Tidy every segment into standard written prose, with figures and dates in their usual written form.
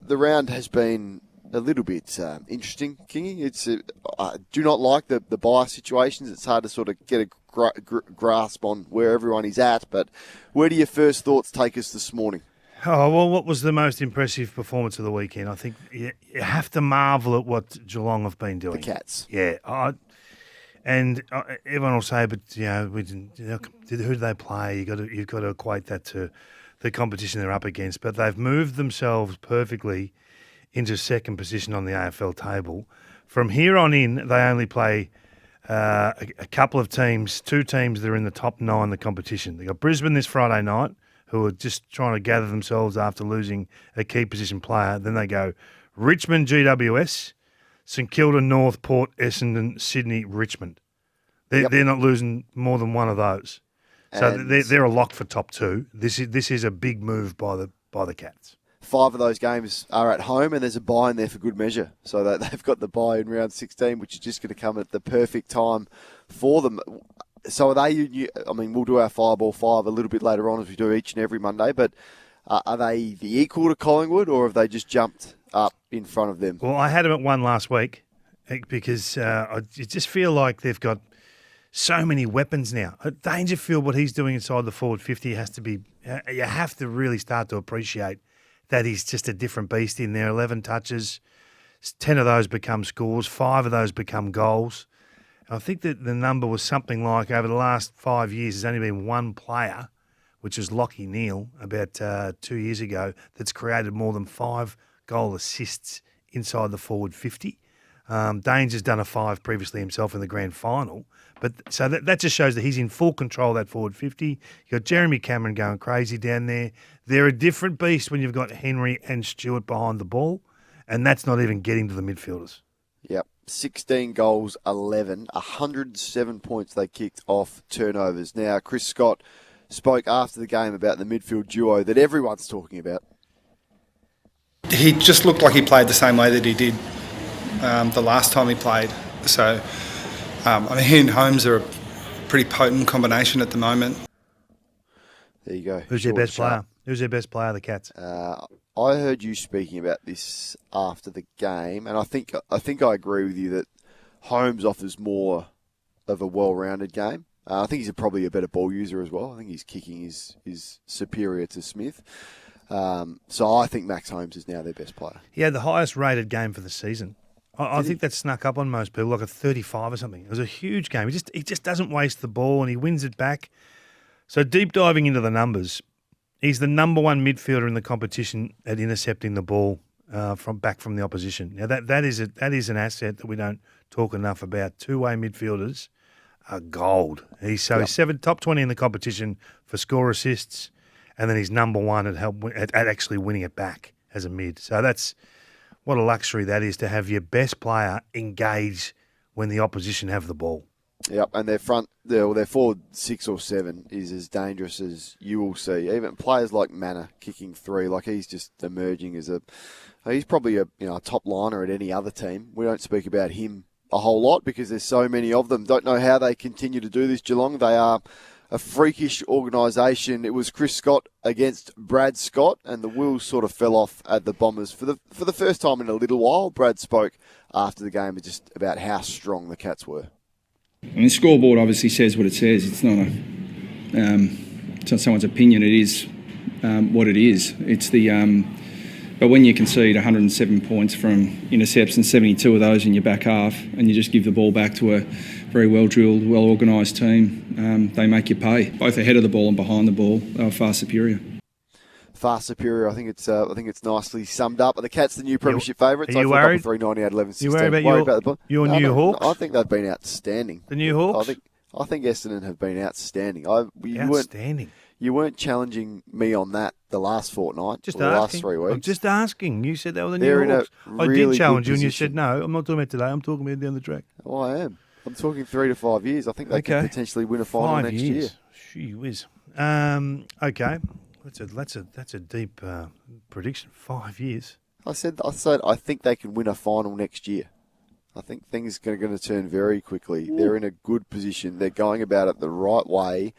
the round has been a little bit interesting, Kingy. It's I do not like the bye situations. It's hard to sort of get a grasp on where everyone is at. But where do your first thoughts take us this morning? Oh, well, what was the most impressive performance of the weekend? I think you have to marvel at what Geelong have been doing. The Cats. Yeah. Everyone will say, but, who do they play? You've got to equate that to the competition they're up against. But they've moved themselves perfectly into second position on the AFL table. From here on in, they only play a couple of teams, two teams that are in the top 9 in the competition. They've got Brisbane this Friday night, who are just trying to gather themselves after losing a key position player. Then they go Richmond, GWS, St Kilda, North, Port, Essendon, Sydney, Richmond. They're not losing more than one of those. So they're a lock for top 2. This is a big move by the Cats. 5 of those games are at home, and there's a bye in there for good measure. So that they've got the bye in round 16, which is just going to come at the perfect time for them. So are they? I mean, we'll do our Fireball 5 a little bit later on, as we do each and every Monday. But are they the equal to Collingwood, or have they just jumped up in front of them? Well, I had them at 1 last week because I just feel like they've got so many weapons now. Dangerfield, what he's doing inside the forward 50 has to be. You have to really start to appreciate that he's just a different beast in there. 11 touches, 10 of those become scores, 5 of those become goals. I think that the number was something like over the last 5 years, there's only been one player, which is Lachie Neale, about 2 years ago, that's created more than 5 goal assists inside the forward 50. Danes has done a 5 previously himself in the grand final. But so that just shows that he's in full control of that forward 50. You've got Jeremy Cameron going crazy down there. They're a different beast when you've got Henry and Stewart behind the ball, and that's not even getting to the midfielders. Yep. 16 goals, 11, 107 points they kicked off turnovers. Now, Chris Scott spoke after the game about the midfield duo that everyone's talking about. He just looked like he played the same way that he did the last time he played. So, he and Holmes are a pretty potent combination at the moment. There you go. Who's their best player? Who's their best player, the Cats? I heard you speaking about this after the game, and I think I agree with you that Holmes offers more of a well-rounded game. I think he's probably a better ball user as well. I think his kicking is superior to Smith. So I think Max Holmes is now their best player. He had the highest rated game for the season. I think that snuck up on most people, like a 35 or something. It was a huge game. He just doesn't waste the ball, and he wins it back. So deep diving into the numbers, he's the number 1 midfielder in the competition at intercepting the ball from the opposition. Now that is an asset that we don't talk enough about. Two-way midfielders are gold. He's top 20 in the competition for score assists, and then he's number 1 at actually winning it back as a mid. So that's what a luxury that is, to have your best player engage when the opposition have the ball. Yep, and their forward 6 or 7 is as dangerous as you will see. Even players like Manor kicking 3, like he's just emerging as he's probably a top liner at any other team. We don't speak about him a whole lot because there's so many of them. Don't know how they continue to do this, Geelong. They are a freakish organisation. It was Chris Scott against Brad Scott, and the wheels sort of fell off at the Bombers. For the first time in a little while, Brad spoke after the game just about how strong the Cats were. The scoreboard obviously says what it says. It's not someone's opinion. It is what it is. It's but when you concede 107 points from intercepts and 72 of those in your back half, and you just give the ball back to a very well-drilled, well-organised team, they make you pay. Both ahead of the ball and behind the ball, they were far superior. Far superior. I think it's nicely summed up. Are the Cats the new premiership favourites? Are you worried? 390 out of 11. You worried about your New Hawks? I think they've been outstanding. The New Hawks? I think Essendon have been outstanding. Outstanding. You weren't challenging me on that the last fortnight, the last 3 weeks. I'm just asking. You said they were the New Hawks. I did challenge you, and you said no. I'm not talking about today. I'm talking about down the track. Oh, I am. I'm talking 3 to 5 years. I think they could potentially win a final next year. Gee whiz. Okay. That's a deep prediction. 5 years. I said I think they can win a final next year. I think things are going to turn very quickly. They're in a good position. They're going about it the right way.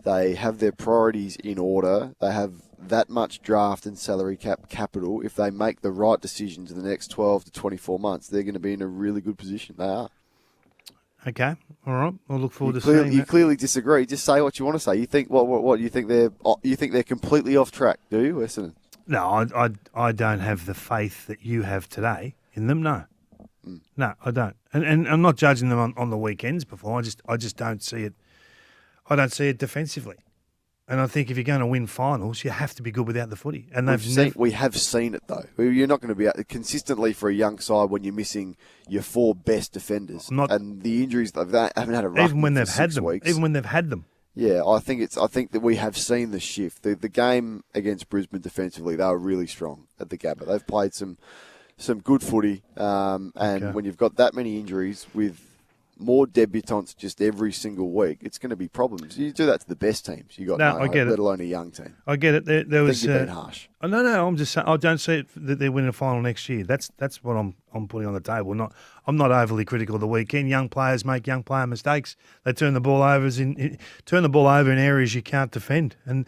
They have their priorities in order. They have that much draft and salary capital. If they make the right decisions in the next 12 to 24 months, they're going to be in a really good position. They are. Okay, all right. We'll look forward to seeing that. You clearly disagree. Just say what you want to say. You think what you think they're completely off track, do you, Essendon? No, I don't have the faith that you have today in them. No, no, I don't. And I'm not judging them on the weekends before. I just don't see it. I don't see it defensively. And I think if you're going to win finals, you have to be good without the footy. And we have seen it, though. You're not going to be consistently for a young side when you're missing your 4 best defenders. And the injuries, they haven't had a ruck even when they've had them. Weeks. Even when they've had them. Yeah, I think that we have seen the shift. The game against Brisbane defensively, they were really strong at the Gabba. They've played some good footy. When you've got that many injuries with more debutants just every single week, it's going to be problems. You do that to the best teams. You got I get it. Let alone a young team. I get it. There was. You've been harsh. No. I'm just saying. I don't see it that they're winning a final next year. That's what I'm putting on the table. I'm not overly critical of the weekend. Young players make young player mistakes. They turn the ball over in areas you can't defend. And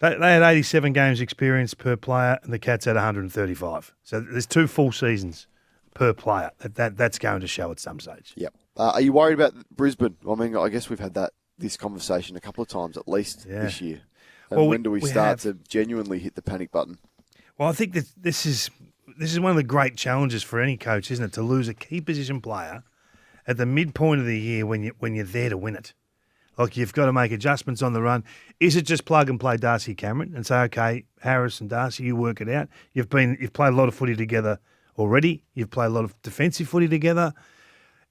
they had 87 games experience per player, and the Cats had 135. So there's 2 full seasons per player. That's going to show at some stage. Yep. Are you worried about Brisbane? I mean, I guess we've had this conversation a couple of times at least this year. And when do we start to genuinely hit the panic button? Well, I think that this is one of the great challenges for any coach, isn't it? To lose a key position player at the midpoint of the year when you're there to win it. Like, you've got to make adjustments on the run. Is it just plug and play Darcy Cameron and say, okay, Harris and Darcy, you work it out. You've played a lot of footy together already. You've played a lot of defensive footy together.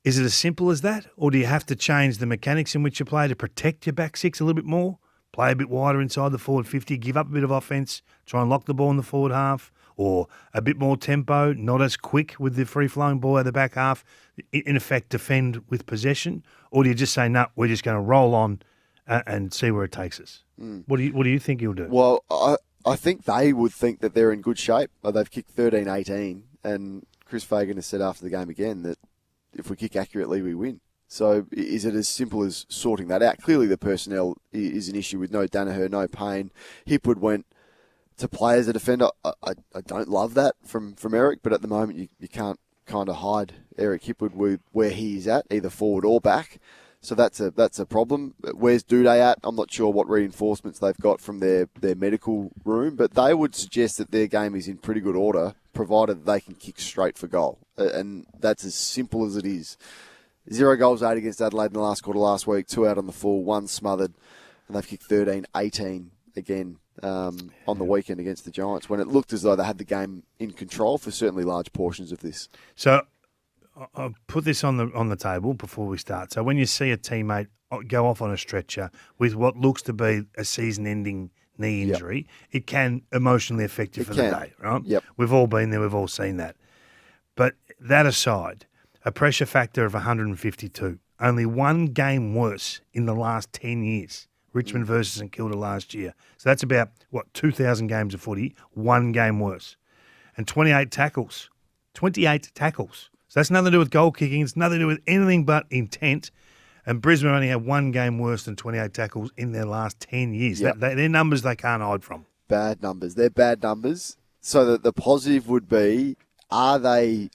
Is it as simple as that? Or do you have to change the mechanics in which you play to protect your back six a little bit more? Play a bit wider inside the forward 50, give up a bit of offence, try and lock the ball in the forward half, or a bit more tempo, not as quick with the free-flowing ball out of the back half, in effect defend with possession? Or do you just say, no, we're just going to roll on and see where it takes us? What do you think you'll do? Well, I think they would think that they're in good shape. They've kicked 13-18, and Chris Fagan has said after the game again that if we kick accurately, we win. So is it as simple as sorting that out? Clearly the personnel is an issue with no Danaher, no Payne. Hipwood went to play as a defender. I don't love that from Eric, but at the moment you can't kind of hide Eric Hipwood with where he is at, either forward or back. So that's a problem. Where's Duday at? I'm not sure what reinforcements they've got from their medical room, but they would suggest that their game is in pretty good order, provided they can kick straight for goal. And that's as simple as it is. 0 goals, 8 against Adelaide in the last quarter last week, 2 out on the full, 1 smothered, and they've kicked 13-18 again on the weekend against the Giants, when it looked as though they had the game in control for certainly large portions of this. So I'll put this on the table before we start. So when you see a teammate go off on a stretcher with what looks to be a season-ending knee injury, it can emotionally affect you the day, right? Yep. We've all been there. We've all seen that. But that aside, a pressure factor of 152, only 1 game worse in the last 10 years. Richmond versus St Kilda last year. So that's about, 2,000 games of footy, 1 game worse. And 28 tackles. 28 tackles. So that's nothing to do with goal kicking. It's nothing to do with anything but intent. And Brisbane only had 1 game worse than 28 tackles in their last 10 years. Yep. They're numbers they can't hide from. Bad numbers. They're bad numbers. So that the positive would be, are those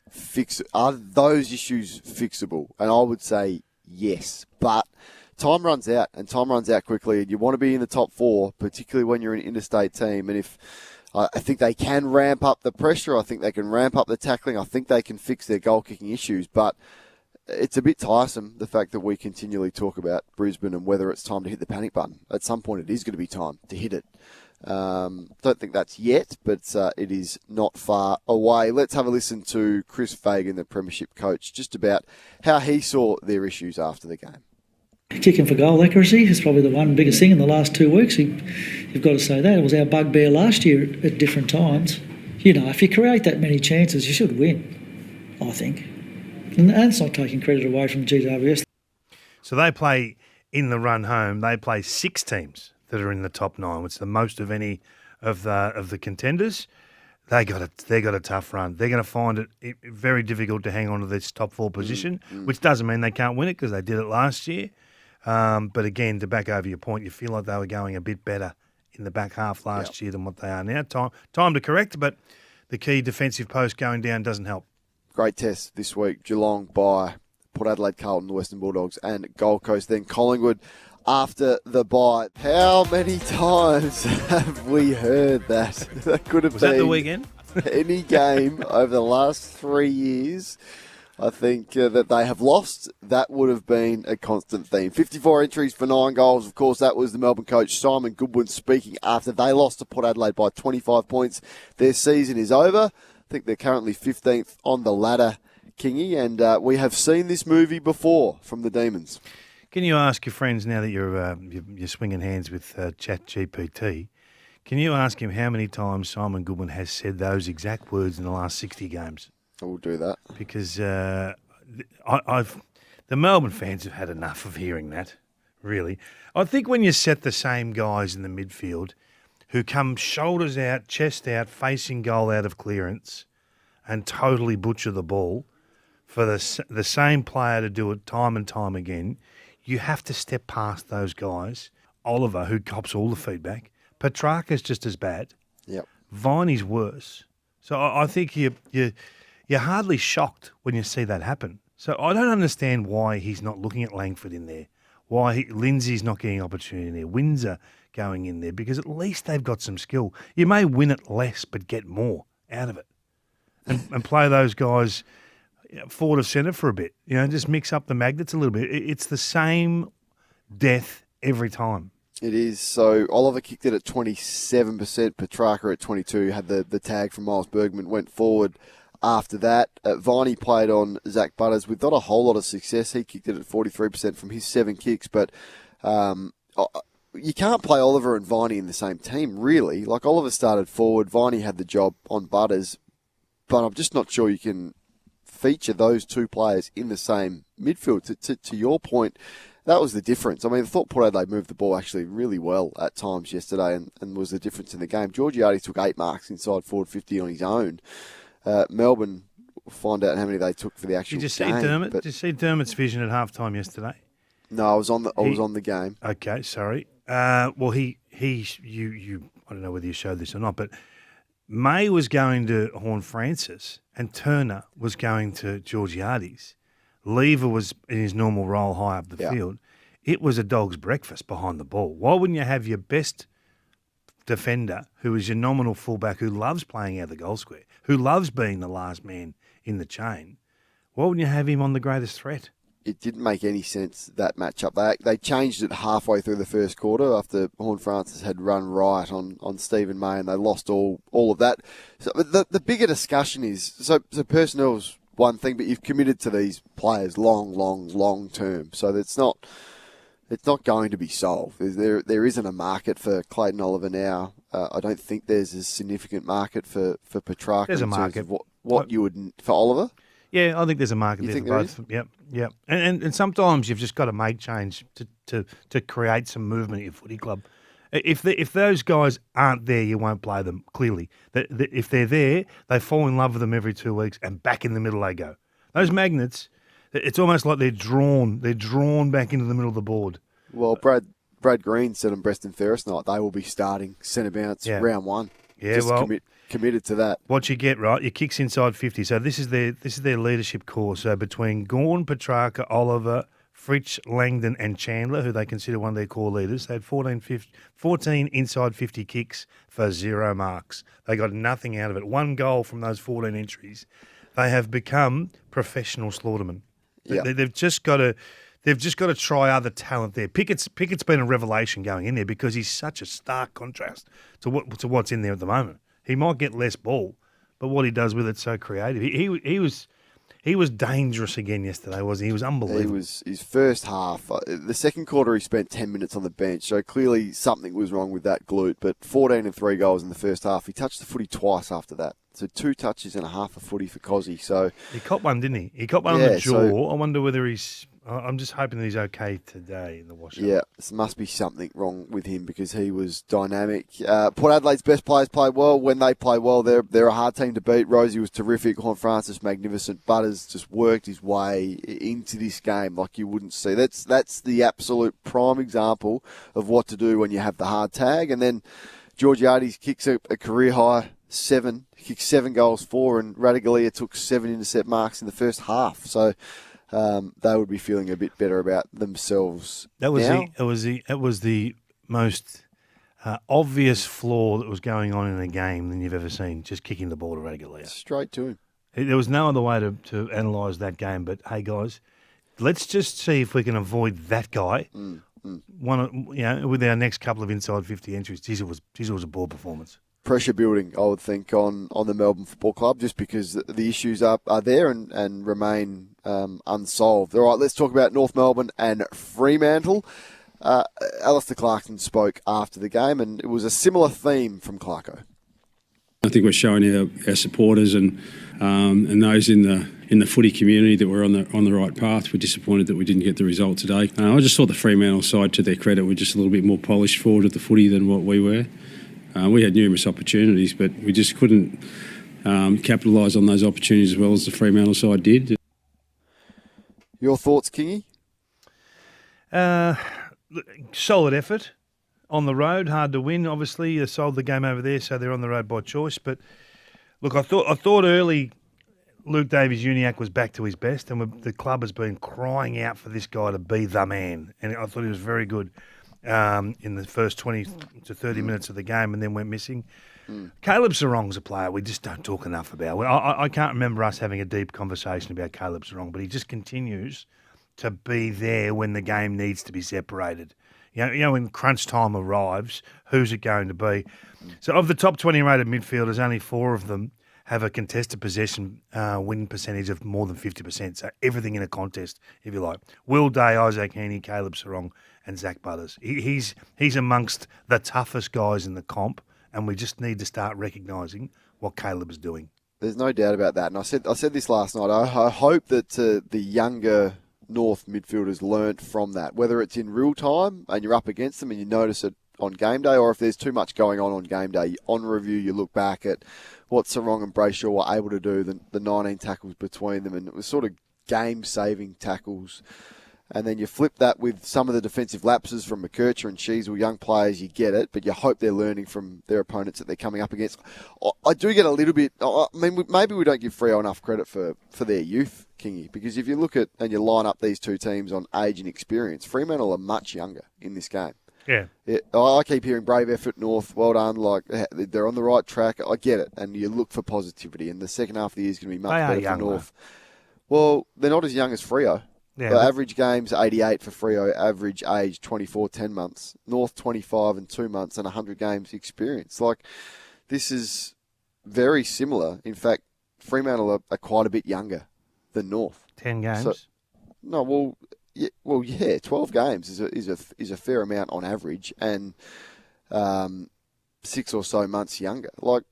issues fixable? And I would say yes. But time runs out, and time runs out quickly, and you want to be in the top 4, particularly when you're an interstate team. And if I think they can ramp up the pressure, I think they can ramp up the tackling, I think they can fix their goal-kicking issues, but it's a bit tiresome, the fact that we continually talk about Brisbane and whether it's time to hit the panic button. At some point, it is going to be time to hit it. Don't think that's yet, but it is not far away. Let's have a listen to Chris Fagan, the Premiership coach, just about how he saw their issues after the game. Kicking for goal accuracy is probably the one biggest thing in the last 2 weeks. You've got to say that. It was our bugbear last year at different times. If you create that many chances, you should win, I think. And it's not taking credit away from GWS. So they play in the run home. They play 6 teams that are in the top 9, which is the most of any of the contenders. They got a tough run. They're going to find it very difficult to hang on to this top 4 position, which doesn't mean they can't win it because they did it last year. But again, to back over your point, you feel like they were going a bit better in the back half last year than what they are now. Time to correct, but the key defensive post going down doesn't help. Great test this week. Geelong by Port Adelaide, Carlton, the Western Bulldogs, and Gold Coast. Then Collingwood after the bye. How many times have we heard that? That could have Was been that the weekend? any game over the last 3 years. I think that they have lost. That would have been a constant theme. 54 entries for 9 goals. Of course, that was the Melbourne coach Simon Goodwin speaking after they lost to Port Adelaide by 25 points. Their season is over. I think they're currently 15th on the ladder, Kingy, and we have seen this movie before from the Demons. Can you ask your friends now that you're swinging hands with ChatGPT? Can you ask him how many times Simon Goodwin has said those exact words in the last 60 games? I will do that. Because the Melbourne fans have had enough of hearing that, really. I think when you set the same guys in the midfield who come shoulders out, chest out, facing goal out of clearance and totally butcher the ball for the same player to do it time and time again, you have to step past those guys. Oliver, who cops all the feedback. Petrarca's just as bad. Yep. Viney's worse. So I think you're hardly shocked when you see that happen. So I don't understand why he's not looking at Langford in there, why Lindsay's not getting opportunity in there, Windsor going in there, because at least they've got some skill. You may win it less, but get more out of it. And play those guys forward of centre for a bit. Just mix up the magnets a little bit. It's the same death every time. It is. So Oliver kicked it at 27%, Petrarca at 22%, had the tag from Miles Bergman, went forward. After that, Viney played on Zach Butters with not a whole lot of success. He kicked it at 43% from his 7 kicks, but you can't play Oliver and Viney in the same team, really. Like, Oliver started forward, Viney had the job on Butters, but I'm just not sure you can feature those two players in the same midfield. To your point, that was the difference. I mean, I thought Port Adelaide moved the ball actually really well at times yesterday and was the difference in the game. Georgiades took 8 marks inside forward 50 on his own. Melbourne, we'll find out how many they took for the actual game. Did you see Dermot's vision at halftime yesterday? No, I was on the game. Okay, sorry. Well, you I don't know whether you showed this or not, but May was going to Horn Francis and Turner was going to Georgiades. Lever was in his normal role high up the field. It was a dog's breakfast behind the ball. Why wouldn't you have your best defender, who is your nominal fullback, who loves playing out of the goal square, who loves being the last man in the chain? Why wouldn't you have him on the greatest threat? It didn't make any sense, that matchup. They changed it halfway through the first quarter after Horn Francis had run riot on Stephen May, and they lost all of that. So the bigger discussion is, so personnel's one thing, but you've committed to these players long term. So it's not going to be solved. There isn't a market for Clayton Oliver now. I don't think there's a significant market for Petrarca. There's a in terms market. of what you would for Oliver. Yeah, I think there's a market You there think for there both. Yep. And sometimes you've just got to make change to create some movement at your footy club. If those guys aren't there, you won't play them, clearly. If they're there, they fall in love with them every 2 weeks, and back in the middle they go. Those magnets, it's almost like they're drawn back into the middle of the board. Well, Brad Green said on Preston Ferris night they will be starting centre bounce round 1. Yeah, just well, committed to that. What you get, right, your kicks inside 50. So this is their leadership core. So between Gawn, Petrarca, Oliver, Fritsch, Langdon and Chandler, who they consider one of their core leaders, they had 14 inside 50 kicks for 0 marks. They got nothing out of it. 1 goal from those 14 entries. They have become professional slaughtermen. Yeah. They've just got to try other talent there. Pickett's been a revelation going in there because he's such a stark contrast to what's in there at the moment. He might get less ball, but what he does with it's so creative. He was dangerous again yesterday, wasn't he? He was unbelievable. He was his first half. The second quarter, he spent 10 minutes on the bench, so clearly something was wrong with that glute. But 14 and 3 goals in the first half. He touched the footy twice after that. So 2 touches and a half of footy for Cozzy. So he caught one, didn't he? He caught one on the jaw. I wonder whether he's I'm just hoping that he's okay today in the washout. Yeah, there must be something wrong with him because he was dynamic. Port Adelaide's best players play well. When they play well, they're a hard team to beat. Rosie was terrific. Juan Francis, magnificent. Butters just worked his way into this game like you wouldn't see. That's the absolute prime example of what to do when you have the hard tag. And then Georgiades kicks a career high 7, kicked 7 goals, 4, and Radigalia took 7 intercept marks in the first half. So they would be feeling a bit better about themselves. That was now. It was the most obvious flaw that was going on in a game than you've ever seen. Just kicking the ball to Radigalia. Straight to him. There was no other way to analyse that game. But hey, guys, let's just see if we can avoid that guy. With our next couple of inside 50 entries. Geez, it was a poor performance. Pressure building, I would think, on the Melbourne Football Club, just because the issues are there and remain unsolved. All right, let's talk about North Melbourne and Fremantle. Alistair Clarkson spoke after the game, and it was a similar theme from Clarko. I think we're showing our supporters and those in the footy community that we're on the right path. We're disappointed that we didn't get the result today. I just thought the Fremantle side, to their credit, were just a little bit more polished forward at the footy than what we were. We had numerous opportunities, but we just couldn't capitalise on those opportunities as well as the Fremantle side did. Your thoughts, Kingy? Solid effort on the road, hard to win. Obviously, they sold the game over there, so they're on the road by choice. But look, I thought early Luke Davies-Uniacke was back to his best, and the club has been crying out for this guy to be the man. And I thought he was very good in the first 20 to 30 minutes of the game, and then went missing. Caleb Sarong's a player we just don't talk enough about. I can't remember us having a deep conversation about Caleb Sarong, but he just continues to be there when the game needs to be separated. You know, when crunch time arrives, who's it going to be? So of the top 20 rated midfielders, only 4 of them have a contested possession win percentage of more than 50%. So everything in a contest, if you like. Will Day, Isaac Heaney, Caleb Sarong, and Zach Butters. He's amongst the toughest guys in the comp, and we just need to start recognising what Caleb's doing. There's no doubt about that. And I said this last night. I hope that the younger North midfielders learnt from that, whether it's in real time and you're up against them and you notice it on game day, or if there's too much going on game day, on review you look back at what Sarong and Brayshaw were able to do, the 19 tackles between them, and it was sort of game-saving tackles. And then you flip that with some of the defensive lapses from McKercher and Sheasel, young players, you get it, but you hope they're learning from their opponents that they're coming up against. I do get a little bit, I mean, maybe we don't give Freo enough credit for their youth, Kingy, because if you look at and you line up these two teams on age and experience, Fremantle are much younger in this game. Yeah. I keep hearing brave effort, North, well done, like they're on the right track. I get it, and you look for positivity, and the second half of the year is going to be much better for North. Well, they're not as young as Freo. Yeah, the average game's 88 for Freo, average age 24, 10 months. North 25 and 2 months and 100 games experience. Like, this is very similar. In fact, Fremantle are quite a bit younger than North. 10 games? So, no, yeah, 12 games is a fair amount on average, and 6 or so months younger. Like,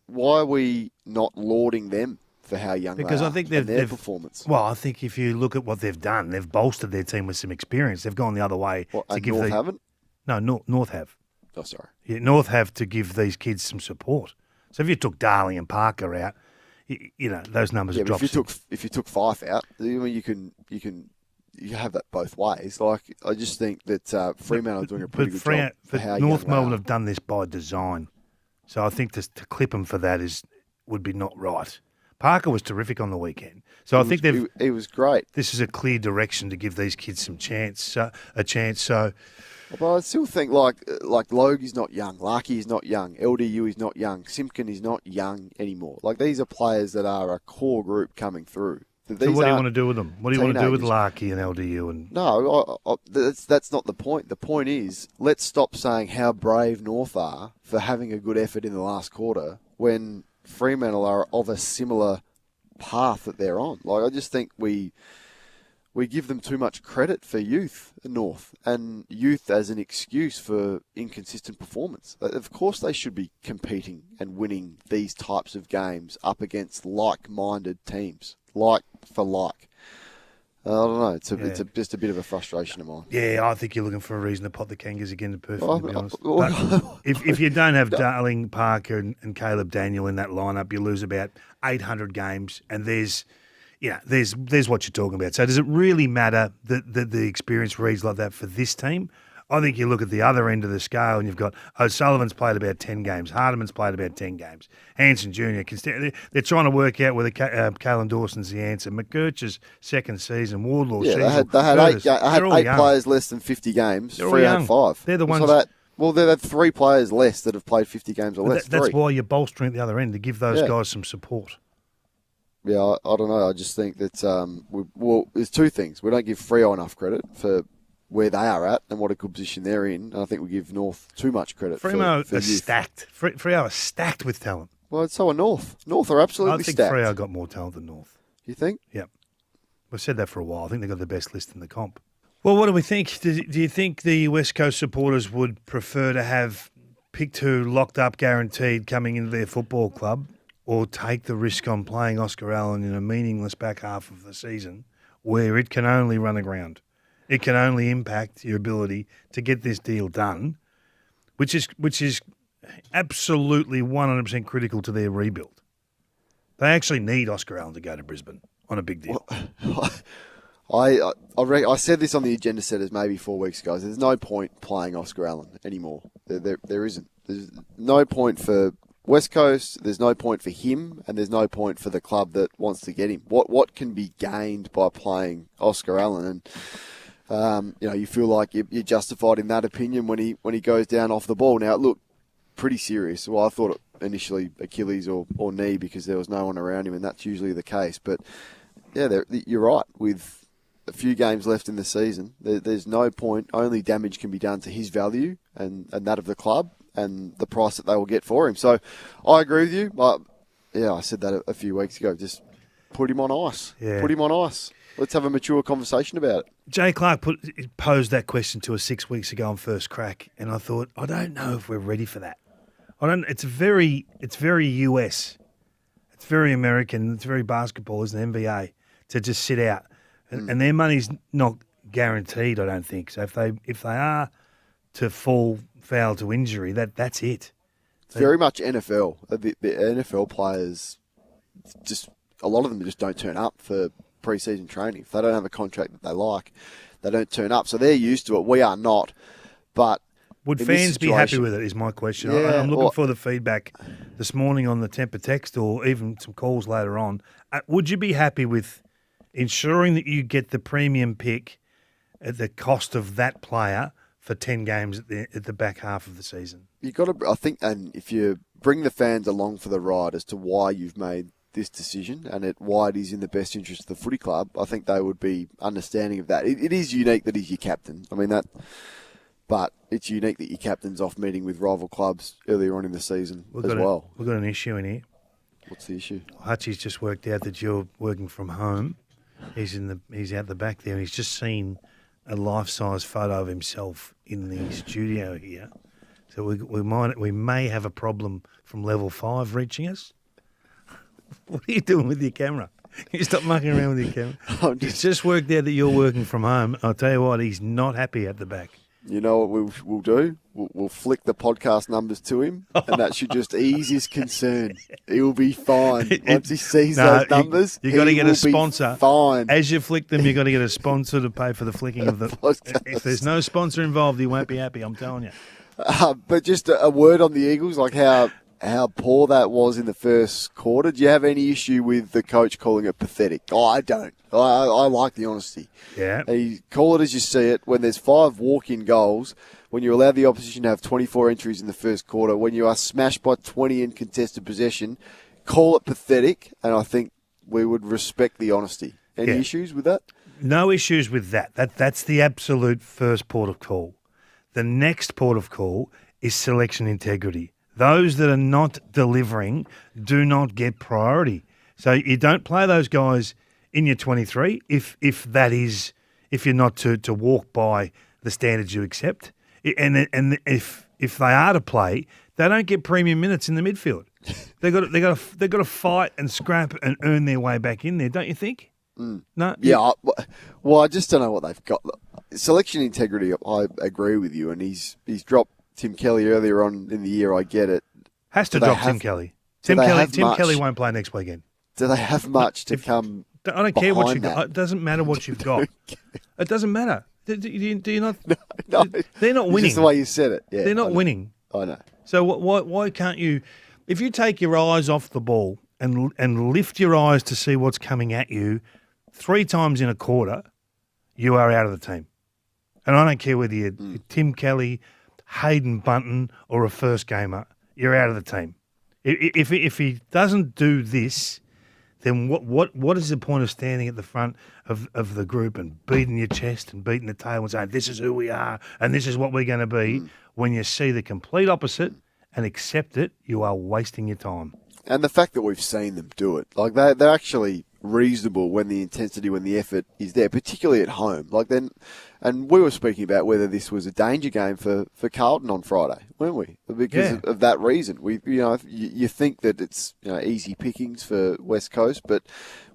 why are we not lauding them for how young because they are I think and their performance? Well, I think if you look at what they've done, they've bolstered their team with some experience. They've gone the other way. North haven't? No, North have. Oh, sorry. Yeah, North have to give these kids some support. So if you took Darling and Parker out, you know, those numbers drop. If you took Fife out, I mean, you have that both ways. Like, I just think that Fremantle are doing a pretty good job for how North Melbourne have done this by design. So I think to clip them for that would be not right. Parker was terrific on the weekend. So he was great. This is a clear direction to give these kids a chance. So, but I still think like Logue is not young, Larky is not young, LDU is not young, Simpkin is not young anymore. Like, these are players that are a core group coming through. So what do you want to do with them? What do you want to do with Larky and LDU? No, that's not the point. The point is, let's stop saying how brave North are for having a good effort in the last quarter when Fremantle are of a similar path that they're on. Like, I just think we give them too much credit for youth, North, and youth as an excuse for inconsistent performance. Of course they should be competing and winning these types of games up against like-minded teams, like for like. I don't know. It's just a bit of a frustration of mine. Yeah, I think you're looking for a reason to pot the Kangas again to Perth, to be honest. Well, But if you don't have Darling, Parker and Caleb Daniel in that lineup, you lose about 800 games, and there's what you're talking about. So does it really matter that the experience reads like that for this team? I think you look at the other end of the scale and you've got O'Sullivan's played about 10 games, Hardiman's played about 10 games, Hanson Jr. They're trying to work out whether Kalen Dawson's the answer. McGurch's second season, Wardlaw, yeah, Sheasel, they had Curtis, eight players less than 50 games. They're all Freo young. had 5. They're the ones. They had 3 players less that have played 50 games or less. That's why you're bolstering at the other end to give those guys some support. Yeah, I don't know. I just think that there's 2 things. We don't give Freo enough credit for where they are at and what a good position they're in. And I think we give North too much credit for youth. Stacked. Freo are stacked with talent. Well, so are North. North are absolutely stacked. I think Freo got more talent than North. You think? Yep. We've said that for a while. I think they've got the best list in the comp. Well, what do we think? Do you think the West Coast supporters would prefer to have pick 2 locked up guaranteed coming into their football club, or take the risk on playing Oscar Allen in a meaningless back half of the season where it can only run aground? It can only impact your ability to get this deal done, which is absolutely 100% critical to their rebuild. They actually need Oscar Allen to go to Brisbane on a big deal. I said this on the agenda setters maybe 4 weeks ago. There's no point playing Oscar Allen anymore. There isn't. There's no point for West Coast. There's no point for him, and there's no point for the club that wants to get him. What can be gained by playing Oscar Allen? And you feel like you're justified in that opinion when he goes down off the ball. Now, it looked pretty serious. Well, I thought initially Achilles or knee because there was no one around him, and that's usually the case. But, yeah, you're right. With a few games left in the season, there's no point. Only damage can be done to his value and that of the club and the price that they will get for him. So I agree with you. I said that a few weeks ago. Just put him on ice. Yeah. Put him on ice. Let's have a mature conversation about it. Jay Clark posed that question to us 6 weeks ago on First Crack, and I thought, I don't know if we're ready for that. It's very US. It's very American. It's very basketball, isn't it? NBA, to just sit out, and their money's not guaranteed. I don't think so. If they are to fall foul to injury, that's it. It's very much NFL. The NFL players, just a lot of them just don't turn up for pre-season training. If they don't have a contract that they like, they don't turn up. So they're used to it. We are not. But would fans be happy with it is my question. Yeah, I'm looking for the feedback this morning on the temper text or even some calls later on. Would you be happy with ensuring that you get the premium pick at the cost of that player for 10 games at the back half of the season? You got to, I think, and if you bring the fans along for the ride as to why you've made this decision and why it is in the best interest of the footy club, I think they would be understanding of that. It is unique that he's your captain. I mean, but it's unique that your captain's off meeting with rival clubs earlier on in the season as well. We've got an issue in here. What's the issue? Hutchie's just worked out that you're working from home. He's out the back there, and he's just seen a life-size photo of himself in the studio here. So we may have a problem from level 5 reaching us. What are you doing with your camera? You stop mucking around with your camera. It's just worked out that you're working from home. I'll tell you what, he's not happy at the back. You know what we'll do? We'll flick the podcast numbers to him, and that should just ease his concern. He'll be fine. Once he sees those numbers, you got to get a sponsor. Fine. As you flick them, you got to get a sponsor to pay for the flicking of the. If there's no sponsor involved, he won't be happy. I'm telling you. But just a word on the Eagles, like how poor that was in the first quarter. Do you have any issue with the coach calling it pathetic? Oh, I don't. I like the honesty. Yeah. You call it as you see it. When there's 5 walk-in goals, when you allow the opposition to have 24 entries in the first quarter, when you are smashed by 20 in contested possession, call it pathetic, and I think we would respect the honesty. Any issues with that? No issues with that. That's the absolute first port of call. The next port of call is selection integrity. Those that are not delivering do not get priority. So you don't play those guys in your 23 if you're not to walk by the standards you accept. And if they are to play, they don't get premium minutes in the midfield. They've got to fight and scrap and earn their way back in there, don't you think? No. Yeah, well, I just don't know what they've got. Selection integrity, I agree with you, and he's dropped Tim Kelly earlier on in the year. I get it. Has to drop Tim Kelly. Tim Kelly won't play next weekend. Do they have much to come? I don't care what you've that? got. It doesn't matter what you've got. It doesn't matter. Do you not? No, they're not winning. Just the way you said it. Yeah, they're not winning. I know. So why can't you? If you take your eyes off the ball and lift your eyes to see what's coming at you 3 times in a quarter, you are out of the team. And I don't care whether you're Tim Kelly, Hayden Bunton, or a first gamer, you're out of the team. If he doesn't do this, then what is the point of standing at the front of the group and beating your chest and beating the table and saying, this is who we are and this is what we're going to be, when you see the complete opposite and accept it, you are wasting your time. And the fact that we've seen them do it, like they're actually reasonable when the intensity, when the effort is there, particularly at home. Like then, and we were speaking about whether this was a danger game for Carlton on Friday, weren't we? Because of that reason, you think that it's easy pickings for West Coast, but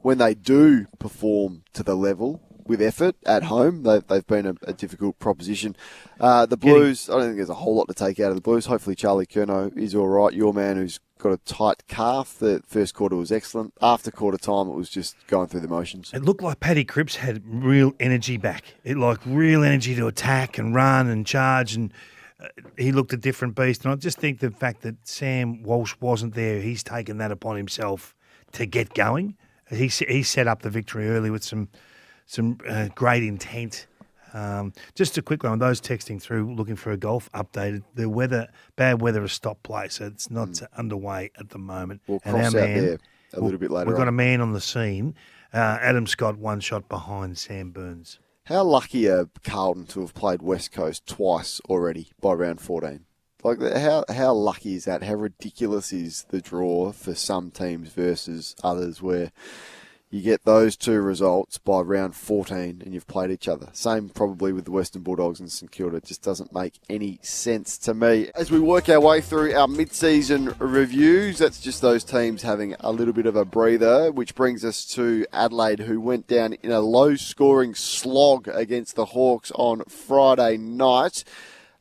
when they do perform to the level with effort at home, they've been a difficult proposition. The Blues, I don't think there's a whole lot to take out of the Blues. Hopefully Charlie Curnow is all right. Your man who's got a tight calf. The first quarter was excellent. After quarter time, it was just going through the motions. It looked like Paddy Cripps had real energy back. Real energy to attack and run and charge, and he looked a different beast. And I just think the fact that Sam Walsh wasn't there, he's taken that upon himself to get going. He set up the victory early with some great intent. Just a quick one, those texting through looking for a golf update. The bad weather has stopped play, so it's not underway at the moment. We'll cross out there a little bit later. We've got a man on the scene. Adam Scott, 1 shot behind Sam Burns. How lucky are Carlton to have played West Coast twice already by round 14? Like, how lucky is that? How ridiculous is the draw for some teams versus others where you get those 2 results by round 14 and you've played each other? Same probably with the Western Bulldogs and St Kilda. It just doesn't make any sense to me. As we work our way through our mid-season reviews, that's just those teams having a little bit of a breather, which brings us to Adelaide, who went down in a low-scoring slog against the Hawks on Friday night.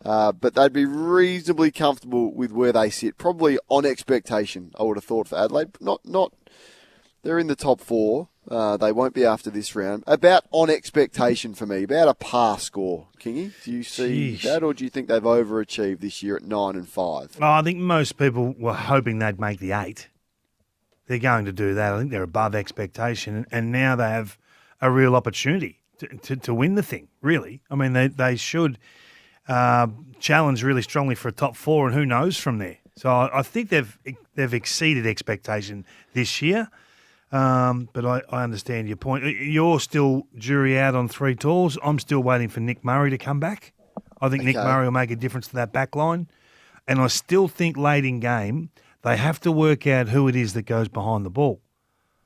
But they'd be reasonably comfortable with where they sit. Probably on expectation, I would have thought, for Adelaide. Not. They're in the top 4. They won't be after this round. About on expectation for me. About a par score, Kingy. Do you see that, or do you think they've overachieved this year at 9 and 5? Oh, I think most people were hoping they'd make the 8. They're going to do that. I think they're above expectation, and now they have a real opportunity to win the thing, really. I mean, they should challenge really strongly for a top 4, and who knows from there. So I think they've exceeded expectation this year. But I understand your point. You're still jury out on 3 tools. I'm still waiting for Nick Murray to come back. I think Nick Murray will make a difference to that back line. And I still think late in game, they have to work out who it is that goes behind the ball.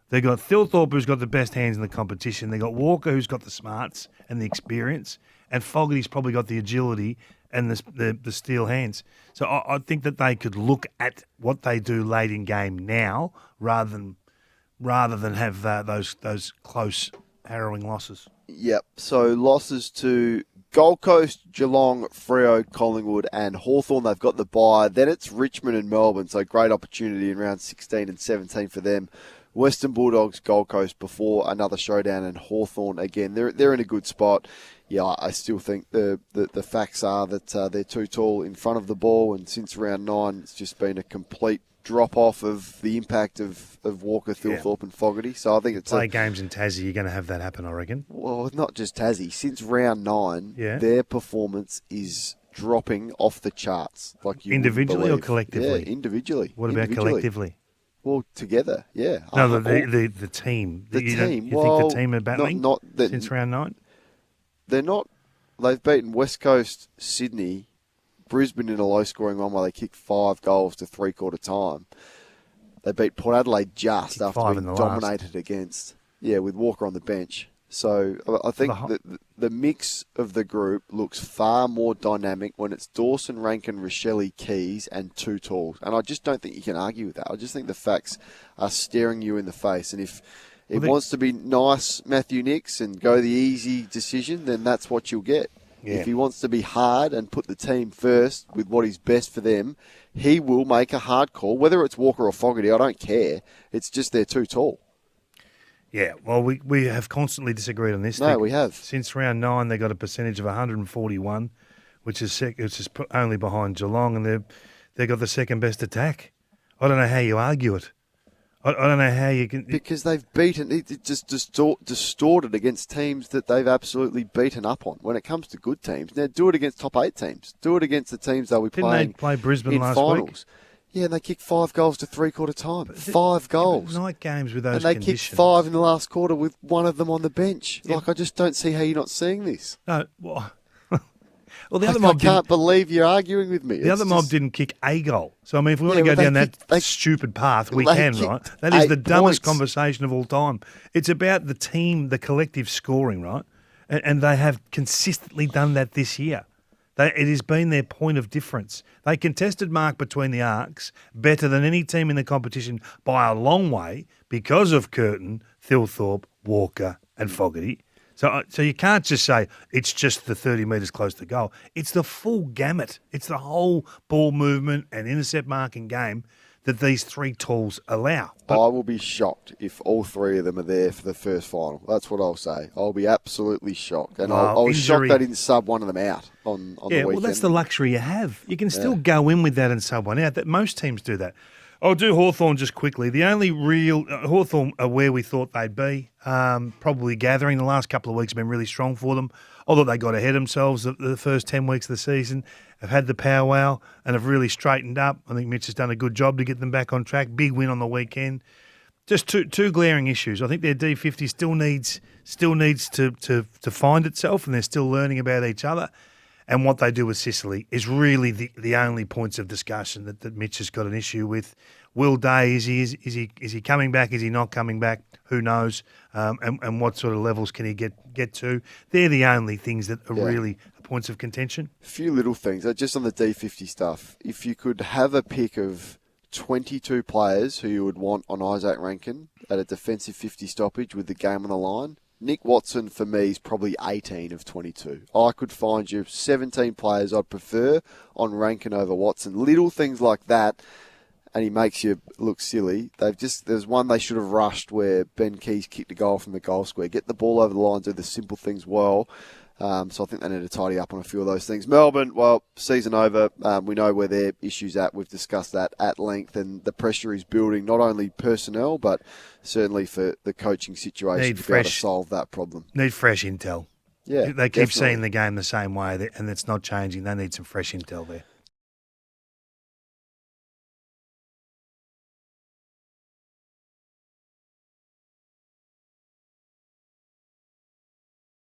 They've got Thilthorpe, who's got the best hands in the competition. They've got Walker, who's got the smarts and the experience. And Fogarty's probably got the agility and the steel hands. So I think that they could look at what they do late in game now rather than have those close, harrowing losses. Yep. So losses to Gold Coast, Geelong, Freo, Collingwood and Hawthorn. They've got the bye. Then it's Richmond and Melbourne. So great opportunity in round 16 and 17 for them. Western Bulldogs, Gold Coast before another showdown, and Hawthorn again. They're in a good spot. Yeah, I still think the facts are that they're too tall in front of the ball, and since round 9, it's just been a complete drop-off of the impact of Walker, Thilthorpe and Fogarty. So I think it's play games in Tassie, you're going to have that happen, I reckon. Well, not just Tassie. Since round 9, their performance is dropping off the charts. Like you individually or collectively? Yeah, individually. What about collectively? Well, together, yeah. No, the team. The team. You think the team are battling since round 9? They're not. They've beaten West Coast, Sydney, Brisbane in a low-scoring one where they kicked 5 goals to three-quarter time. They beat Port Adelaide just after being dominated against. Yeah, with Walker on the bench. So I think the mix of the group looks far more dynamic when it's Dawson, Rankin, Rochelle, Keys, and 2 talls. And I just don't think you can argue with that. I just think the facts are staring you in the face. And if If it wants to be nice, Matthew Nicks, and go the easy decision, then that's what you'll get. Yeah. If he wants to be hard and put the team first with what is best for them, he will make a hard call. Whether it's Walker or Fogarty, I don't care. It's just they're too tall. Yeah, well, we have constantly disagreed on this. No, we have. Since round 9, they got a percentage of 141, which is only behind Geelong, and they've got the second best attack. I don't know how you argue it. I don't know how you can... Because they've beaten... It just distorted against teams that they've absolutely beaten up on when it comes to good teams. Now, do it against top 8 teams. Do it against the teams they'll be playing. Didn't they play Brisbane in last finals. week? Yeah, and they kicked 5 goals to three-quarter time. 5 goals. Night games with those and they conditions. kicked 5 in the last quarter with one of them on the bench. Yeah. Like, I just don't see how you're not seeing this. No, well... Well, the I other mob can't believe you're arguing with me. The other mob didn't kick a goal. So, I mean, if we want to go down that stupid path, we can, right? That is the dumbest conversation of all time. It's about the team, the collective scoring, right? And they have consistently done that this year. It has been their point of difference. They contested mark between the arcs better than any team in the competition by a long way because of Curtin, Thilthorpe, Walker and Fogarty. So you can't just say it's just the 30 metres close to goal. It's the full gamut. It's the whole ball movement and intercept marking game that these 3 tools allow. I will be shocked if all 3 of them are there for the first final. That's what I'll say. I'll be absolutely shocked. And I was shocked they didn't sub one of them out on the weekend. Well, that's the luxury you have. You can still go in with that and sub one out. That most teams do that. I'll do Hawthorn just quickly. The only real Hawthorn are where we thought they'd be. Probably gathering. The last couple of weeks have been really strong for them. Although they got ahead of themselves the first 10 weeks of the season, have had the powwow and have really straightened up. I think Mitch has done a good job to get them back on track. Big win on the weekend. Just two glaring issues. I think their D50 still needs to find itself, and they're still learning about each other. And what they do with Sicily is really the only points of discussion that Mitch has got an issue with. Will Day, is he coming back? Is he not coming back? Who knows? And what sort of levels can he get to? They're the only things that are really points of contention. A few little things. Just on the D50 stuff, if you could have a pick of 22 players who you would want on Isaac Rankin at a defensive 50 stoppage with the game on the line, Nick Watson, for me, is probably 18 of 22. I could find you 17 players I'd prefer on Rankin over Watson. Little things like that, and he makes you look silly. There's one they should have rushed where Ben Keys kicked a goal from the goal square. Get the ball over the line, do the simple things well. So I think they need to tidy up on a few of those things. Melbourne, well, season over. We know where their issue's at. We've discussed that at length, and the pressure is building, not only personnel, but certainly for the coaching situation to be able to solve that problem. Need fresh intel. Yeah, they keep seeing the game the same way, and it's not changing. They need some fresh intel there.